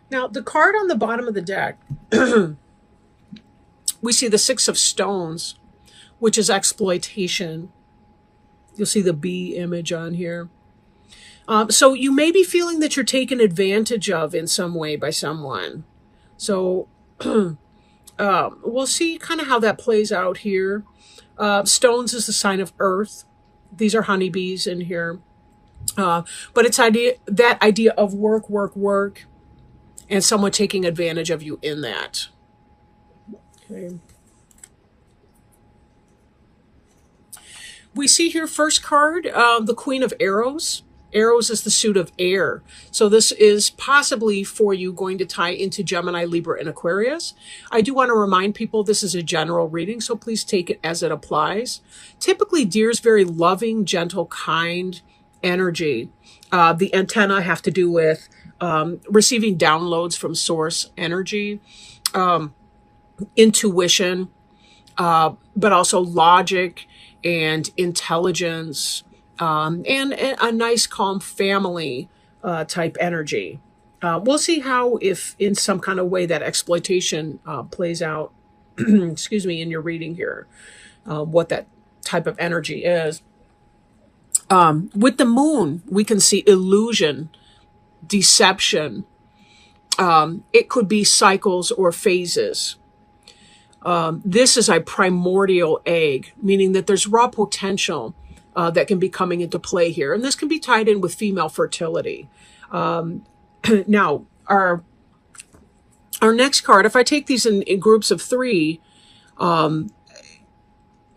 Now, the card on the bottom of the deck, we see the Six of Stones, which is exploitation. You'll see the bee image on here. So you may be feeling that you're taken advantage of in some way by someone. So we'll see kind of how that plays out here. Stones is the sign of earth. These are honeybees in here. But it's that idea of work, work, work, and someone taking advantage of you in that. Okay. We see here first card, the Queen of Arrows. Arrows is the suit of air. So this is possibly for you going to tie into Gemini, Libra, and Aquarius. I do want to remind people this is a general reading, so please take it as it applies. Typically, deer is very loving, gentle, kind energy. The antenna have to do with receiving downloads from source energy, intuition, but also logic and intelligence, and a nice, calm family type energy. We'll see how, if in some kind of way that exploitation plays out, excuse me, in your reading here, what that type of energy is. With the moon, we can see illusion, deception. It could be cycles or phases. This is a primordial egg, meaning that there's raw potential that can be coming into play here. And this can be tied in with female fertility. Now, our next card, if I take these in groups of three,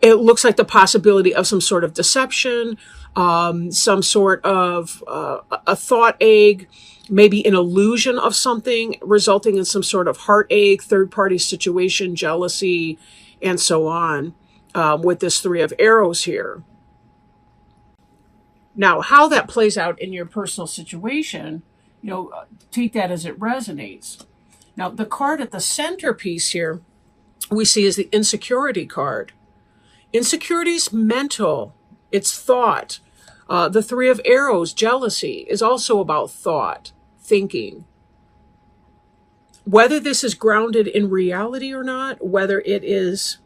it looks like the possibility of some sort of deception, some sort of a thought egg, maybe an illusion of something resulting in some sort of heartache, third-party situation, jealousy, and so on, with this Three of Arrows here. Now, how that plays out in your personal situation, take that as it resonates. Now, the card at the centerpiece here we see is the insecurity card. Insecurity is mental. It's thought. The Three of Arrows, jealousy, is also about thought, thinking. Whether this is grounded in reality or not, whether it is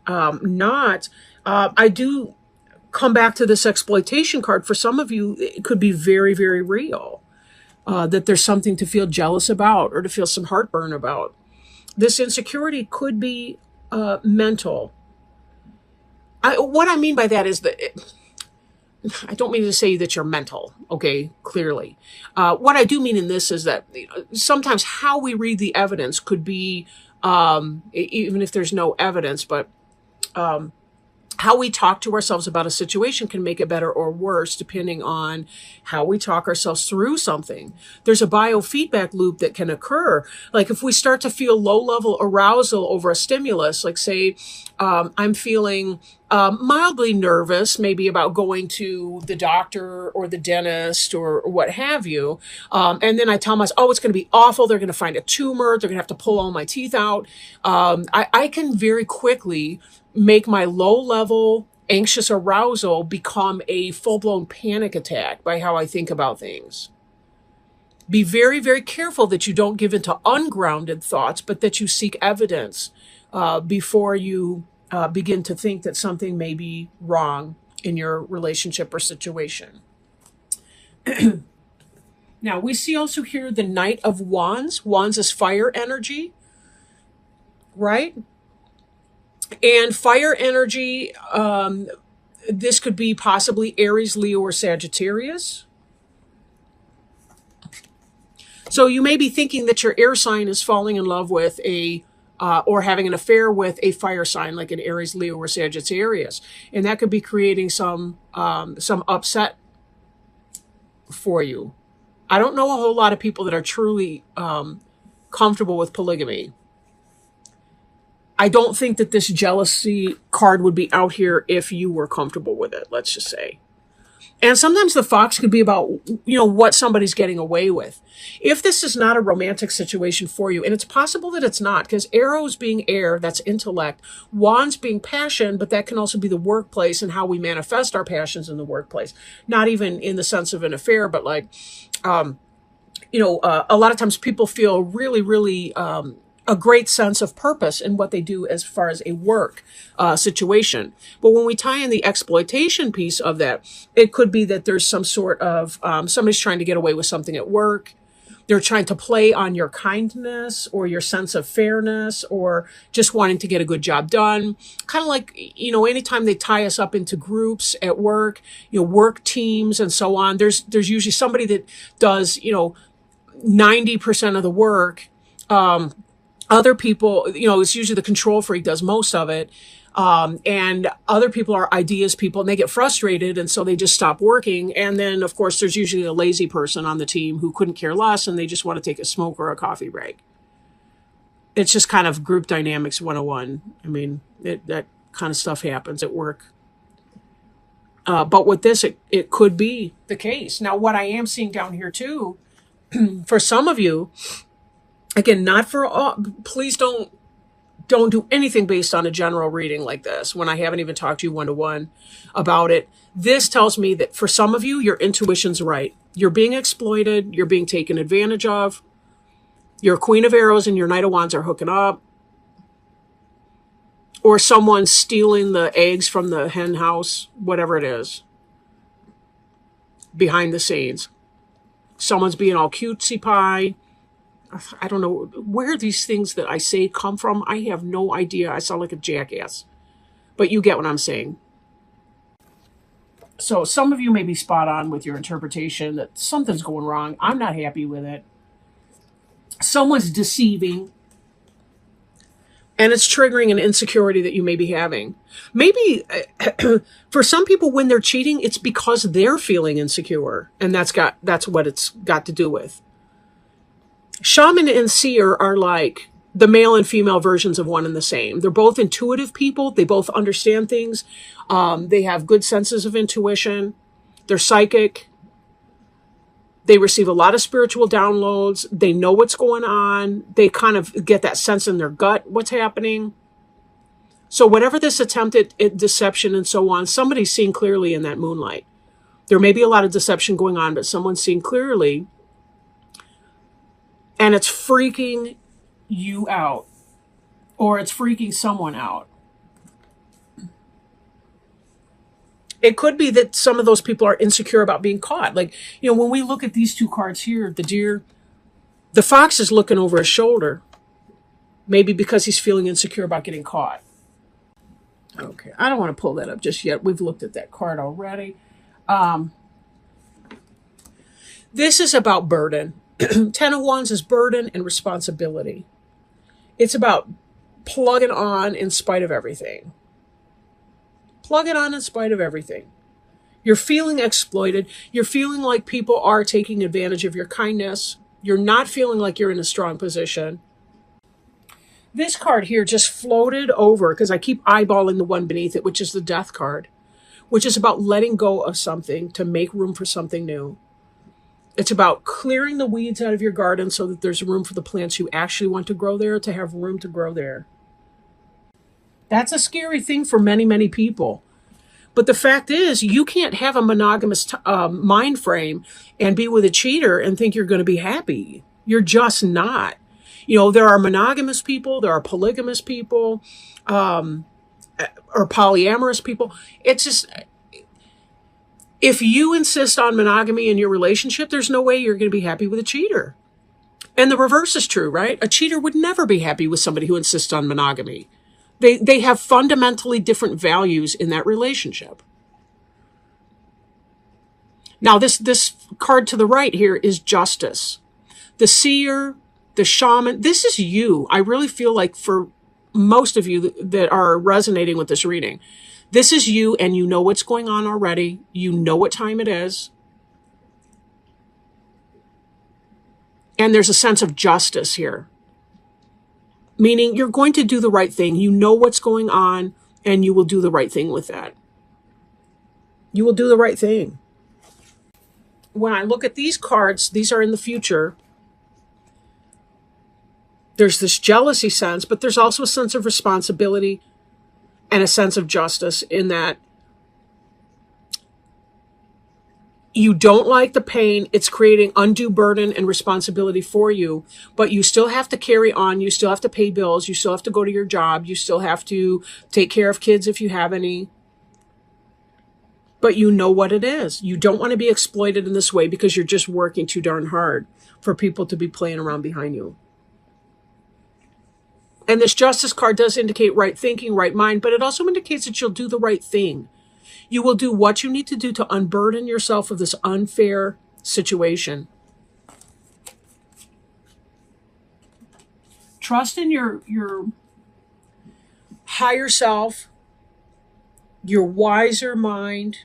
not, I do come back to this exploitation card. For some of you, it could be very, very real, that there's something to feel jealous about or to feel some heartburn about. This insecurity could be mental. What I mean by that is that I don't mean to say that you're mental, okay, clearly. What I do mean in this is that sometimes how we read the evidence could be, even if there's no evidence, but how we talk to ourselves about a situation can make it better or worse depending on how we talk ourselves through something. There's a biofeedback loop that can occur. Like if we start to feel low-level arousal over a stimulus, like say I'm feeling mildly nervous, maybe about going to the doctor or the dentist or what have you, and then I tell myself, oh, it's going to be awful. They're going to find a tumor. They're going to have to pull all my teeth out. I can very quickly make my low-level anxious arousal become a full-blown panic attack by how I think about things. Be very, very careful that you don't give into ungrounded thoughts, but that you seek evidence before you begin to think that something may be wrong in your relationship or situation. Now, we see also here the Knight of Wands. Wands is fire energy, right? And fire energy, this could be possibly Aries, Leo, or Sagittarius. So you may be thinking that your air sign is falling in love with or having an affair with a fire sign like an Aries, Leo, or Sagittarius. And that could be creating some upset for you. I don't know a whole lot of people that are truly comfortable with polygamy. I don't think that this jealousy card would be out here if you were comfortable with it, let's just say. And sometimes the fox could be about, what somebody's getting away with. If this is not a romantic situation for you, and it's possible that it's not, because arrows being air, that's intellect, wands being passion, but that can also be the workplace and how we manifest our passions in the workplace. Not even in the sense of an affair, but like, a lot of times people feel really, really a great sense of purpose in what they do as far as a work situation. But when we tie in the exploitation piece of that, it could be that there's some sort of somebody's trying to get away with something at work. They're trying to play on your kindness or your sense of fairness or just wanting to get a good job done. Kind of like, anytime they tie us up into groups at work, work teams and so on, there's usually somebody that does, 90% of the work. Other people, it's usually the control freak does most of it. And other people are ideas people and they get frustrated. And so they just stop working. And then, of course, there's usually a lazy person on the team who couldn't care less and they just want to take a smoke or a coffee break. It's just kind of group dynamics 101. I mean, that kind of stuff happens at work. But with this, it could be the case. Now, what I am seeing down here too, for some of you, again, not for all, please don't do anything based on a general reading like this when I haven't even talked to you one-to-one about it. This tells me that for some of you, your intuition's right. You're being exploited. You're being taken advantage of. Your Queen of Arrows and your Knight of Wands are hooking up. Or someone's stealing the eggs from the hen house, whatever it is, behind the scenes. Someone's being all cutesy pie. I don't know where these things that I say come from. I have no idea. I sound like a jackass. But you get what I'm saying. So some of you may be spot on with your interpretation that something's going wrong. I'm not happy with it. Someone's deceiving. And it's triggering an insecurity that you may be having. Maybe for some people when they're cheating, it's because they're feeling insecure. And that's what it's got to do with. Shaman and seer are like the male and female versions of one and the same. They're both intuitive people. They both understand things. They have good senses of intuition. They're psychic. They receive a lot of spiritual downloads. They know what's going on. They kind of get that sense in their gut, what's happening. So whatever this attempt at deception and so on, somebody's seeing clearly in that moonlight. There may be a lot of deception going on, but someone's seeing clearly. And it's freaking you out. Or it's freaking someone out. It could be that some of those people are insecure about being caught. Like, when we look at these two cards here, the deer, the fox is looking over his shoulder. Maybe because he's feeling insecure about getting caught. Okay, I don't want to pull that up just yet. We've looked at that card already. This is about burden. 10 of Wands is burden and responsibility. It's about plugging on in spite of everything. Plug it on in spite of everything. You're feeling exploited. You're feeling like people are taking advantage of your kindness. You're not feeling like you're in a strong position. This card here just floated over because I keep eyeballing the one beneath it, which is the Death card, which is about letting go of something to make room for something new. It's about clearing the weeds out of your garden so that there's room for the plants you actually want to grow there to have room to grow there. That's a scary thing for many, many people. But the fact is, you can't have a monogamous mind frame and be with a cheater and think you're going to be happy. You're just not. There are monogamous people, there are polygamous people, or polyamorous people. It's just, if you insist on monogamy in your relationship, there's no way you're going to be happy with a cheater. And the reverse is true, right? A cheater would never be happy with somebody who insists on monogamy. They have fundamentally different values in that relationship. Now, this card to the right here is Justice. The seer, the shaman, this is you. I really feel like for most of you that are resonating with this reading, this is you and you know what's going on already. You know what time it is. And there's a sense of justice here. Meaning you're going to do the right thing. You know what's going on and you will do the right thing with that. You will do the right thing. When I look at these cards, these are in the future. There's this jealousy sense, but there's also a sense of responsibility and a sense of justice in that You don't like the pain. It's creating undue burden and responsibility for you, but you still have to carry on. You still have to pay bills. You still have to go to your job. You still have to take care of kids if you have any. But you know what it is. You don't want to be exploited in this way because you're just working too darn hard for people to be playing around behind you. And this Justice card does indicate right thinking, right mind, but it also indicates that you'll do the right thing. You will do what you need to do to unburden yourself of this unfair situation. Trust in your higher self, your wiser mind.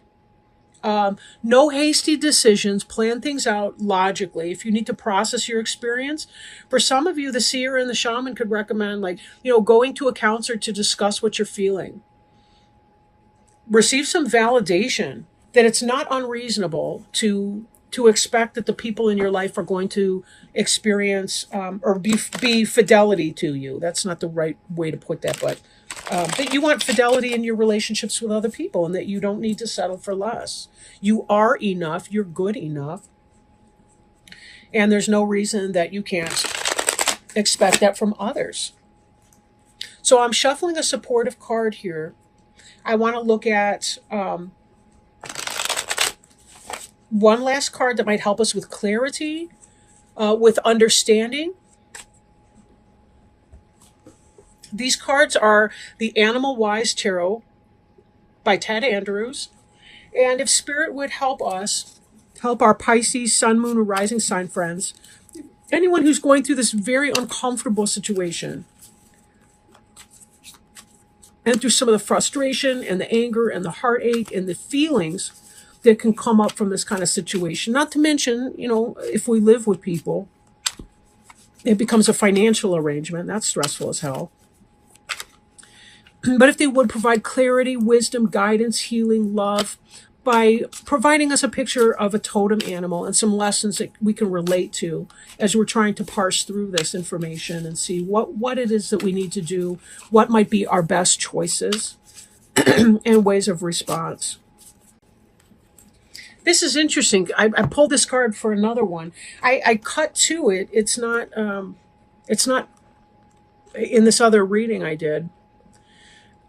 No hasty decisions. Plan things out logically. If you need to process your experience, for some of you, the seer and the shaman could recommend, like, going to a counselor to discuss what you're feeling. Receive some validation that it's not unreasonable to expect that the people in your life are going to experience or be fidelity to you. That's not the right way to put that, but that you want fidelity in your relationships with other people and that you don't need to settle for less. You are enough. You're good enough. And there's no reason that you can't expect that from others. So I'm shuffling a supportive card here. I want to look at one last card that might help us with clarity, with understanding. These cards are the Animal Wise Tarot by Ted Andrews. And if Spirit would help us, help our Pisces, Sun, Moon, or Rising sign friends, anyone who's going through this very uncomfortable situation, and through some of the frustration and the anger and the heartache and the feelings that can come up from this kind of situation. Not to mention, if we live with people, it becomes a financial arrangement. That's stressful as hell. But if they would provide clarity, wisdom, guidance, healing, love, by providing us a picture of a totem animal and some lessons that we can relate to as we're trying to parse through this information and see what it is that we need to do, what might be our best choices and ways of response. This is interesting. I pulled this card for another one. I cut to it. It's not in this other reading I did,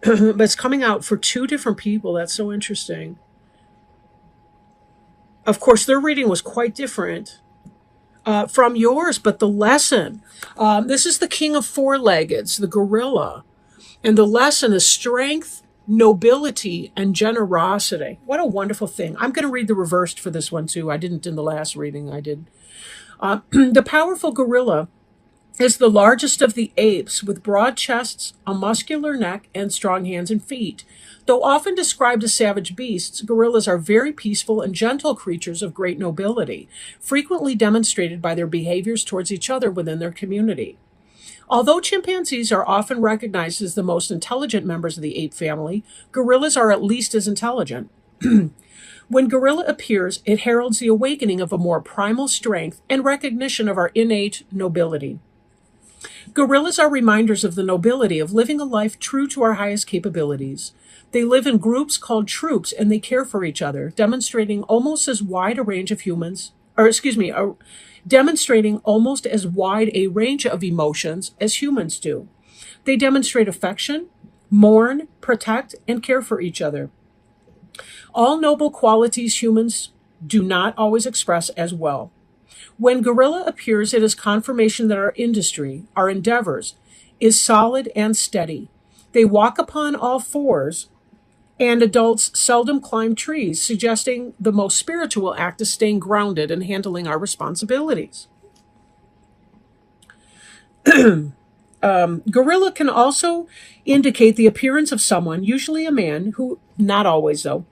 but it's coming out for two different people. That's so interesting. Of course, their reading was quite different from yours, but the lesson, this is the King of Four-Leggeds, the gorilla. And the lesson is strength, nobility, and generosity. What a wonderful thing. I'm going to read the reversed for this one too. I didn't in the last reading I did. The powerful gorilla is the largest of the apes with broad chests, a muscular neck, and strong hands and feet. Though often described as savage beasts, gorillas are very peaceful and gentle creatures of great nobility, frequently demonstrated by their behaviors towards each other within their community. Although chimpanzees are often recognized as the most intelligent members of the ape family, gorillas are at least as intelligent. When gorilla appears, it heralds the awakening of a more primal strength and recognition of our innate nobility. Gorillas are reminders of the nobility of living a life true to our highest capabilities. They live in groups called troops, and they care for each other, demonstrating almost as wide a range of demonstrating almost as wide a range of emotions as humans do. They demonstrate affection, mourn, protect, and care for each other. All noble qualities humans do not always express as well. When gorilla appears, it is confirmation that our industry, our endeavors, is solid and steady. They walk upon all fours, and adults seldom climb trees, suggesting the most spiritual act is staying grounded and handling our responsibilities. Gorilla can also indicate the appearance of someone, usually a man, who, not always though,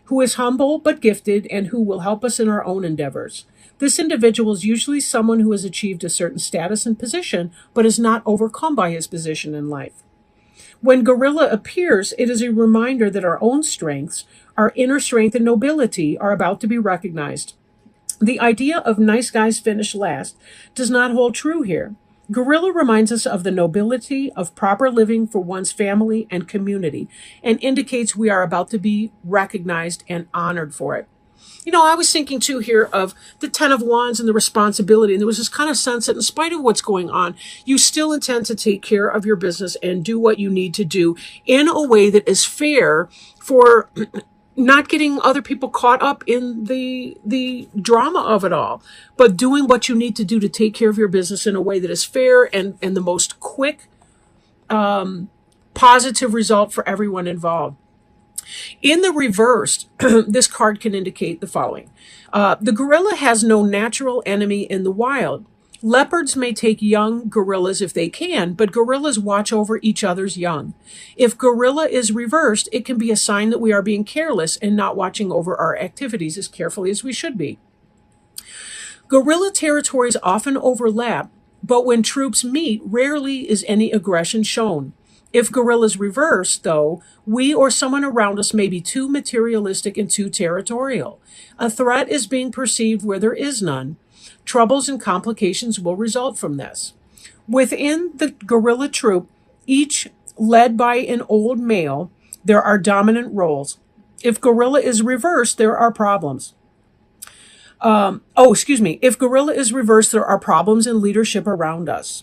who is humble but gifted and who will help us in our own endeavors. This individual is usually someone who has achieved a certain status and position, but is not overcome by his position in life. When gorilla appears, it is a reminder that our own strengths, our inner strength and nobility, are about to be recognized. The idea of nice guys finish last does not hold true here. Gorilla reminds us of the nobility of proper living for one's family and community, and indicates we are about to be recognized and honored for it. You know, I was thinking too here of the Ten of Wands and the responsibility. And there was this kind of sense that in spite of what's going on, you still intend to take care of your business and do what you need to do in a way that is fair for not getting other people caught up in the drama of it all, but doing what you need to do to take care of your business in a way that is fair and the most quick, positive result for everyone involved. In the reversed, this card can indicate the following. The gorilla has no natural enemy in the wild. Leopards may take young gorillas if they can, but gorillas watch over each other's young. If gorilla is reversed, it can be a sign that we are being careless and not watching over our activities as carefully as we should be. Gorilla territories often overlap, but when troops meet, rarely is any aggression shown. If gorilla's reverse, though, we or someone around us may be too materialistic and too territorial. A threat is being perceived where there is none. Troubles and complications will result from this. Within the gorilla troop, each led by an old male, there are dominant roles. If gorilla is reversed, there are problems. If gorilla is reversed, there are problems in leadership around us.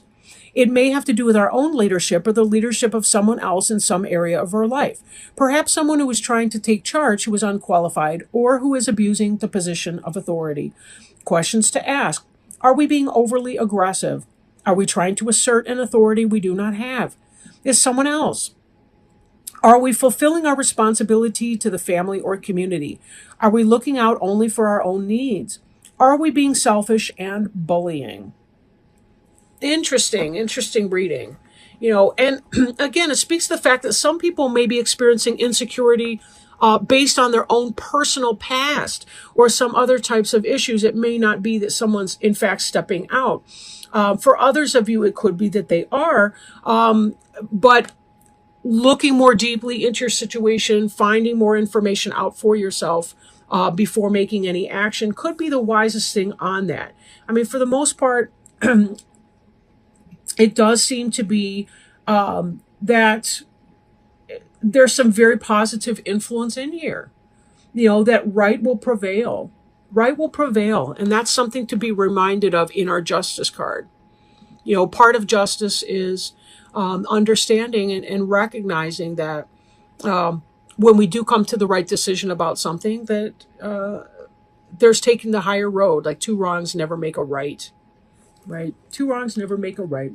It may have to do with our own leadership or the leadership of someone else in some area of our life. Perhaps someone who is trying to take charge who is unqualified or who is abusing the position of authority. Questions to ask. Are we being overly aggressive? Are we trying to assert an authority we do not have? Is someone else? Are we fulfilling our responsibility to the family or community? Are we looking out only for our own needs? Are we being selfish and bullying? Interesting reading. You know, and again, it speaks to the fact that some people may be experiencing insecurity based on their own personal past or some other types of issues. It may not be that someone's in fact stepping out. For others of you, it could be that they are, but looking more deeply into your situation, finding more information out for yourself before making any action could be the wisest thing on that. I mean, for the most part, it does seem to be that there's some very positive influence in here. You know, that right will prevail. Right will prevail. And that's something to be reminded of in our justice card. You know, part of justice is understanding and recognizing that when we do come to the right decision about something, that there's taking the higher road. Like two wrongs never make a right. Right? Two wrongs never make a right.